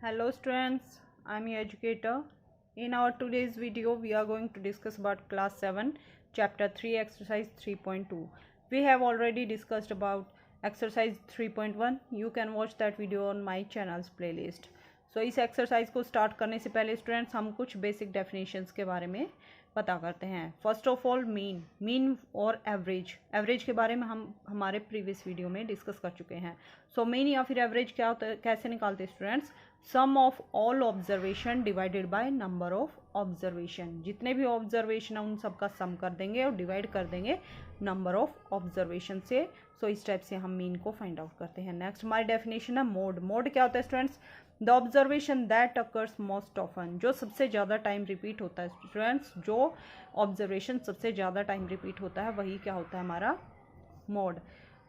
Hello students, I am your educator. In our today's video, we are going to discuss about class 7, chapter 3, exercise 3.2. We have already discussed about exercise 3.1. You can watch that video on my channel's playlist. So इस exercise को start करने से पहले students हम कुछ basic definitions के बारे में पता करते हैं। फर्स्ट ऑफ ऑल मीन और एवरेज के बारे में हम हमारे प्रीवियस वीडियो में डिस्कस कर चुके हैं। सो मीन या फिर एवरेज क्या होता है, कैसे निकालते हैं students? Sum of all observation divided by number of observation. जितने भी ऑब्जर्वेशन है उन सबका सम कर देंगे और डिवाइड कर देंगे नंबर ऑफ ऑब्जर्वेशन से। सो इस टाइप से हम मीन को फाइंड आउट करते हैं। नेक्स्ट हमारी डेफिनेशन है मोड क्या होता है students? The observation that occurs most often, जो सबसे ज़्यादा टाइम रिपीट होता है स्टूडेंट्स, जो ऑब्जर्वेशन सबसे ज़्यादा टाइम रिपीट होता है वही क्या होता है हमारा मोड।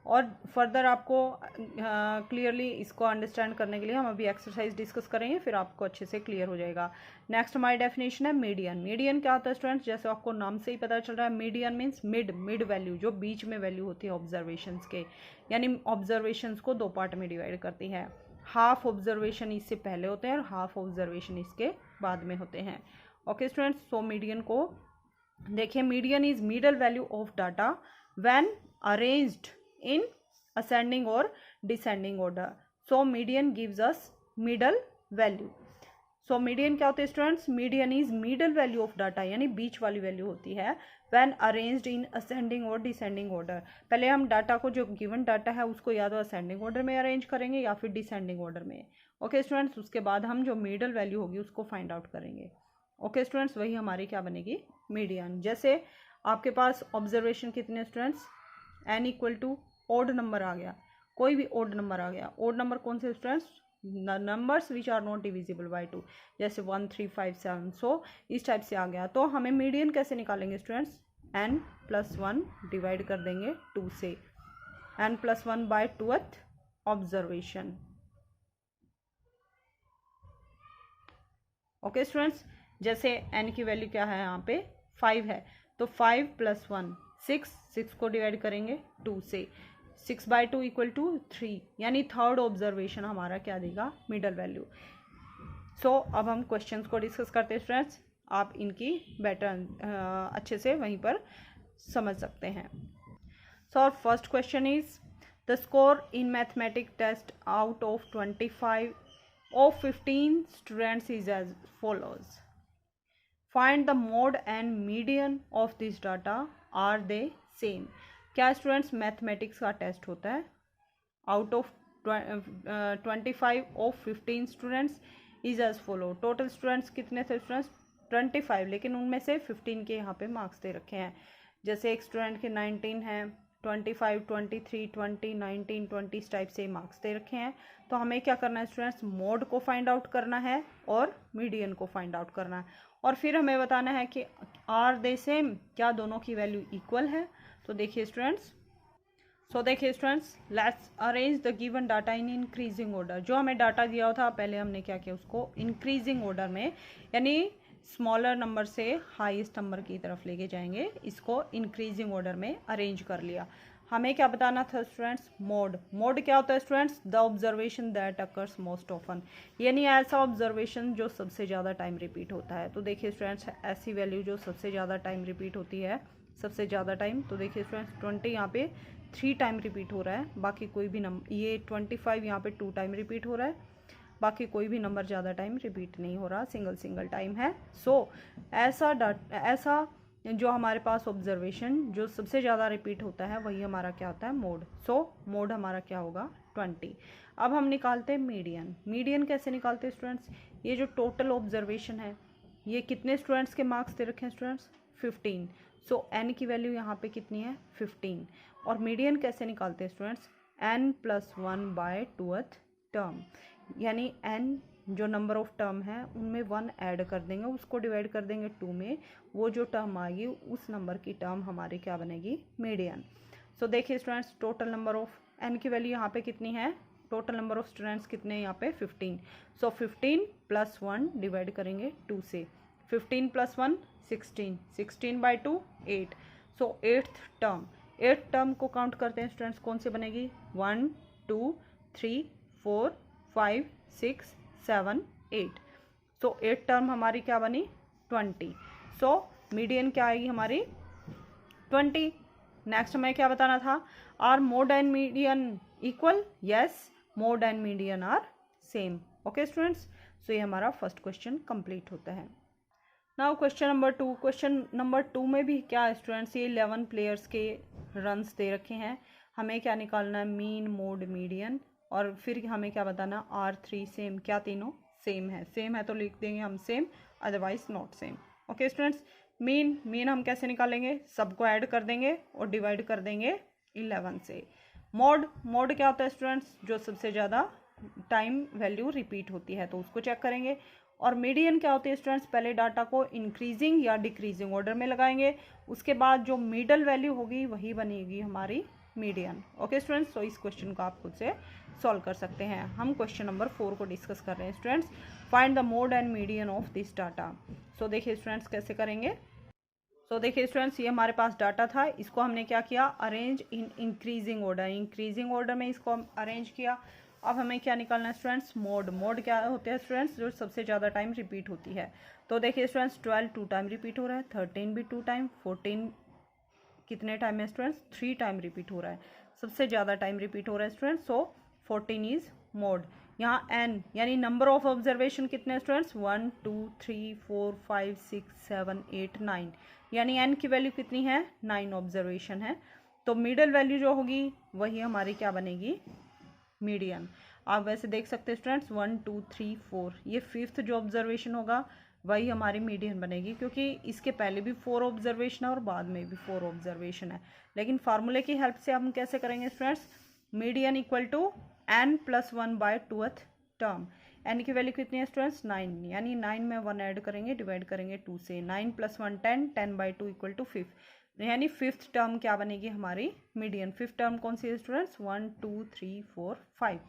और फर्दर आपको क्लियरली इसको अंडरस्टैंड करने के लिए हम अभी एक्सरसाइज डिस्कस करेंगे, फिर आपको अच्छे से क्लियर हो जाएगा। नेक्स्ट हमारी डेफिनेशन है मीडियन क्या होता है स्टूडेंट्स? जैसे आपको नाम से ही पता चल रहा है, मीडियन मीन्स मिड वैल्यू, जो बीच में वैल्यू होती है ऑब्जर्वेशंस के, यानी ऑब्जर्वेशंस को दो पार्ट में डिवाइड करती है। हाफ ऑब्जर्वेशन इससे पहले होते हैं और हाफ ऑब्जर्वेशन इसके बाद में होते हैं। ओके स्टूडेंट्स, सो मीडियन को देखिए, median is middle value of data when arranged in ascending और descending order. So median gives us middle value. So median क्या होते हैं students? Median is middle value of data, यानी बीच वाली वैल्यू होती है व्हेन अरेंज्ड इन असेंडिंग और डिसेंडिंग ऑर्डर। पहले हम डाटा को, जो गिवन डाटा है उसको या तो असेंडिंग ऑर्डर में अरेंज करेंगे या फिर डिसेंडिंग ऑर्डर में। ओके स्टूडेंट्स, उसके बाद हम जो मिडल वैल्यू होगी उसको फाइंड आउट करेंगे। ओके स्टूडेंट्स, वही हमारी क्या बनेगी? मीडियन। जैसे आपके पास ऑब्जर्वेशन कितने students? n equal to odd number आ गया, कोई भी ओड नंबर आ गया। ओड नंबर कौन से students? Numbers which are not divisible by 2, जैसे 1 3 5 7। सो इस टाइप से आ गया, तो हमें मीडियन कैसे निकालेंगे स्टूडेंट्स? n+1 डिवाइड कर देंगे 2 से, n+1 by 2th observation. Okay students, जैसे n की वैल्यू क्या है यहाँ पे? 5 है, तो 5+1 6 को डिवाइड करेंगे 2 से, 6/2 इक्वल टू 3, यानी थर्ड ऑब्जर्वेशन हमारा क्या देगा? Middle value. सो अब हम क्वेश्चंस को डिस्कस करते हैं स्टूडेंट्स, आप इनकी बेटर अच्छे से वहीं पर समझ सकते हैं। So first question is the score in mathematic test out of 25 of 15 students is as follows. Find the mode and median of this data. Are they same? क्या स्टूडेंट्स मैथमेटिक्स का टेस्ट होता है, out of 25 of 15 students is as follow. Total students कितने थे students? 25, लेकिन उनमें से 15 के यहाँ पे मार्क्स दे रखे हैं। जैसे एक स्टूडेंट के 19 हैं, 25 23 20 19 20 इस टाइप से मार्क्स दे रखे हैं। तो हमें क्या करना है स्टूडेंट्स? मोड को फाइंड आउट करना है और मीडियन को फाइंड आउट करना है, और फिर हमें बताना है कि आर दे सेम, क्या दोनों की वैल्यू इक्वल है। तो देखिए students, let's arrange the given data in increasing order. जो हमें डाटा दिया था पहले हमने क्या किया, उसको इंक्रीजिंग ऑर्डर में, यानी स्मॉलर नंबर से हाईएस्ट नंबर की तरफ लेके जाएंगे, इसको इंक्रीजिंग ऑर्डर में अरेंज कर लिया। हमें क्या बताना था स्टूडेंट्स? मोड क्या होता है students? The observation that occurs most often, यानी ऐसा ऑब्जर्वेशन जो सबसे ज़्यादा टाइम रिपीट होता है। तो देखिए स्टूडेंट्स, ऐसी वैल्यू जो सबसे ज़्यादा टाइम रिपीट होती है, सबसे ज़्यादा टाइम, तो देखिए स्टूडेंट्स 20 यहाँ पे 3 टाइम रिपीट हो रहा है, बाकी कोई भी नंबर, ये 25 यहाँ पे 2 टाइम रिपीट हो रहा है, बाकी कोई भी नंबर ज़्यादा टाइम रिपीट नहीं हो रहा, सिंगल टाइम है। सो ऐसा जो हमारे पास ऑब्जर्वेशन जो सबसे ज़्यादा रिपीट होता है वही हमारा क्या होता है? मोड। सो मोड हमारा क्या होगा? 20। अब हम निकालते हैं मीडियन कैसे निकालते हैं स्टूडेंट्स? ये जो टोटल ऑब्जर्वेशन है, ये कितने स्टूडेंट्स के मार्क्स दे रखे हैं स्टूडेंट्स? 15। सो n की वैल्यू यहाँ पे कितनी है? 15। और मीडियन कैसे निकालते हैं students? n+1 by 2th term, यानी n जो नंबर ऑफ टर्म है उनमें 1 ऐड कर देंगे, उसको डिवाइड कर देंगे 2 में, वो जो टर्म आएगी उस नंबर की टर्म हमारी क्या बनेगी? मीडियन। सो देखिए students, total number of n की वैल्यू यहाँ पे कितनी है? टोटल नंबर ऑफ स्टूडेंट्स कितने हैं यहाँ पे? 15। सो 15+1 डिवाइड करेंगे 2 से, 15+1 16, 16/2 8। सो 8th टर्म को काउंट करते हैं स्टूडेंट्स, कौन सी बनेगी? 1 2 3 4 5 6 7, 8। सो 8 टर्म हमारी क्या बनी 20। सो मीडियन क्या आएगी हमारी 20। नेक्स्ट हमें क्या बताना था, are mode and median equal, yes mode and median are same. Okay students, so ये हमारा फर्स्ट क्वेश्चन कंप्लीट होता है। Now question number 2। Question number 2 में भी क्या है स्टूडेंट्स, ये 11 प्लेयर्स के रन्स दे रखे हैं, हमें क्या निकालना है मीन मोड मीडियन, और फिर हमें क्या बताना R3 सेम, क्या तीनों सेम है, सेम है तो लिख देंगे हम same, otherwise not same. Okay students, mean हम कैसे निकालेंगे, सबको ऐड कर देंगे और डिवाइड कर देंगे 11 से। मोड क्या होता है स्टूडेंट्स, जो सबसे ज़्यादा टाइम वैल्यू रिपीट होती है तो उसको चेक करेंगे। और मीडियन क्या होती है स्टूडेंट्स, पहले डाटा को इंक्रीजिंग या डिक्रीजिंग ऑर्डर में लगाएंगे, उसके बाद जो मिडल वैल्यू होगी वही बनेगी हमारी मीडियन। ओके स्टूडेंट्स, तो इस क्वेश्चन को आप खुद से सॉल्व कर सकते हैं। हम क्वेश्चन नंबर 4 को डिस्कस कर रहे हैं students, find the mode and median of this data. So देखिए स्टूडेंट्स कैसे करेंगे। सो देखिए स्टूडेंट्स, ये हमारे पास डाटा था, इसको हमने क्या किया, arrange in increasing order, increasing order में इसको अरेंज किया। अब हमें क्या निकालना है स्टूडेंट्स, मोड क्या होते हैं स्टूडेंट्स, जो सबसे ज़्यादा टाइम रिपीट होती है। तो देखिए स्टूडेंट्स 12 2 टाइम रिपीट हो रहा है, 13 भी 2 टाइम, 14 कितने टाइम है स्टूडेंट्स 3 टाइम रिपीट हो रहा है, सबसे ज़्यादा टाइम रिपीट हो रहा है स्टूडेंट्स, सो 14 इज मोड। यहाँ n यानी नंबर ऑफ ऑब्जर्वेशन कितने स्टूडेंट्स 1 2 3 4 5 6 7 8 9, यानी n की वैल्यू कितनी है 9 ऑब्जर्वेशन है। तो मिडल वैल्यू जो होगी वही हमारी क्या बनेगी मीडियन। आप वैसे देख सकते हैं स्टूडेंट्स 1 2 3 4, ये 5th जो ऑब्जर्वेशन होगा वही हमारी मीडियन बनेगी, क्योंकि इसके पहले भी 4 ऑब्जर्वेशन है और बाद में भी 4 ऑब्जर्वेशन है। लेकिन फार्मूले की हेल्प से हम कैसे करेंगे students, median equal to n+1/2th term. n की वैल्यू कितनी है स्टूडेंट्स 9, यानी 9 में 1 ऐड करेंगे, डिवाइड करेंगे 2 से, 9 + 1 10, 10/2 इक्वल टू 5, यानी 5th टर्म क्या बनेगी हमारी मीडियन। 5th टर्म कौन सी है स्टूडेंट्स 1 2 3 4 5।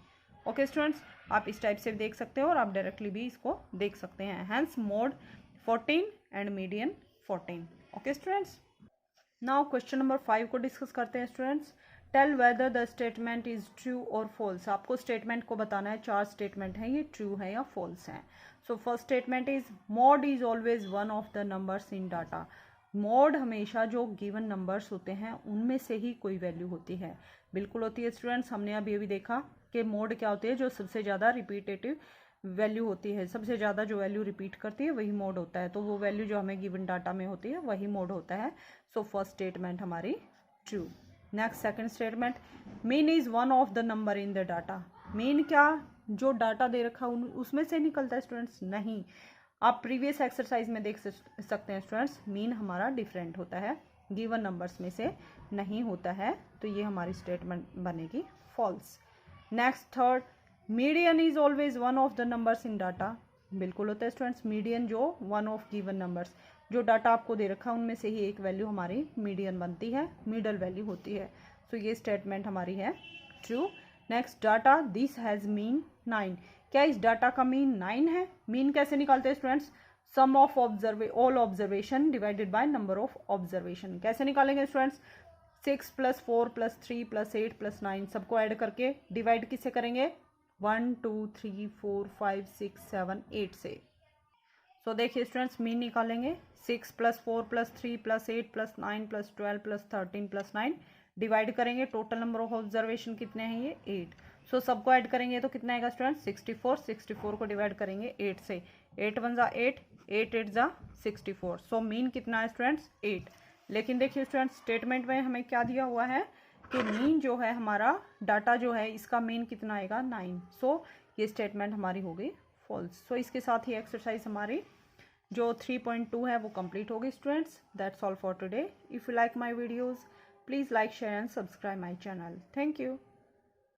ओके स्टूडेंट्स, आप इस टाइप से देख सकते हो और आप डायरेक्टली भी इसको देख सकते हैं। Hence mode 14 and median 14। Okay students, now question number 5 को डिस्कस करते हैं students. Tell whether the statement is true और फॉल्स। आपको स्टेटमेंट को बताना है, 4 स्टेटमेंट हैं, ये ट्रू है या फॉल्स हैं। So first statement is mode is always one of the numbers in data. Mode हमेशा जो गिवन नंबर्स होते हैं उनमें से ही कोई वैल्यू होती है, बिल्कुल होती है स्टूडेंट्स। हमने अभी अभी देखा कि मोड क्या होती है, जो सबसे ज़्यादा रिपीटेटिव वैल्यू होती है, सबसे ज़्यादा जो वैल्यू रिपीट करती है वही मोड होता है। तो वो वैल्यू जो हमें गिवन डाटा में होती है वही मोड होता है। सो फर्स्ट स्टेटमेंट हमारी true. Next second statement, mean is one of the number in the data. Mean क्या, जो डाटा दे रखा उसमें से निकलता है स्टूडेंट्स, नहीं। आप प्रीवियस एक्सरसाइज में देख सकते हैं स्टूडेंट्स, मीन हमारा डिफरेंट होता है, गिवन नंबर्स में से नहीं होता है, तो ये हमारी स्टेटमेंट बनेगी false. Next third, median is always one of the numbers in data. बिल्कुल होता है स्टूडेंट्स, मीडियन जो वन ऑफ गिवन नंबर्स, जो डाटा आपको दे रखा है उनमें से ही एक वैल्यू हमारी मीडियन बनती है, मिडल वैल्यू होती है। सो ये स्टेटमेंट हमारी है true. Next, data this has mean 9। क्या इस डाटा का मीन 9 है? मीन कैसे निकालते हैं students, sum of all observation divided by number of observation. कैसे निकालेंगे स्टूडेंट्स, 6 + 4 + 3 + 8 + 9 सबको ऐड करके डिवाइड किससे करेंगे 1 2 3 4 5 6 7 8 से। सो देखिए स्टूडेंट्स, मीन निकालेंगे 6 + 4 + 3 + 8 + 9 + 12 + 13 + 9, डिवाइड करेंगे, टोटल नंबर ऑफ ऑब्जर्वेशन कितने हैं ये 8। सो सबको ऐड करेंगे तो कितना आएगा स्टूडेंट 64। 64 को डिवाइड करेंगे 8 से, 8 1 = 8, 8 8 = 64। सो मीन कितना है स्टूडेंट्स 8। लेकिन देखिए स्टूडेंट्स, स्टेटमेंट में हमें क्या दिया हुआ है कि मीन जो है हमारा डाटा जो है इसका मीन कितना आएगा 9। सो ये स्टेटमेंट हमारी हो गई फॉल्स। सो इसके साथ ही एक्सरसाइज हमारी जो 3.2 है वो कंप्लीट हो गई students. That's all for today. If you like my videos, please like, share and subscribe my channel. Thank you.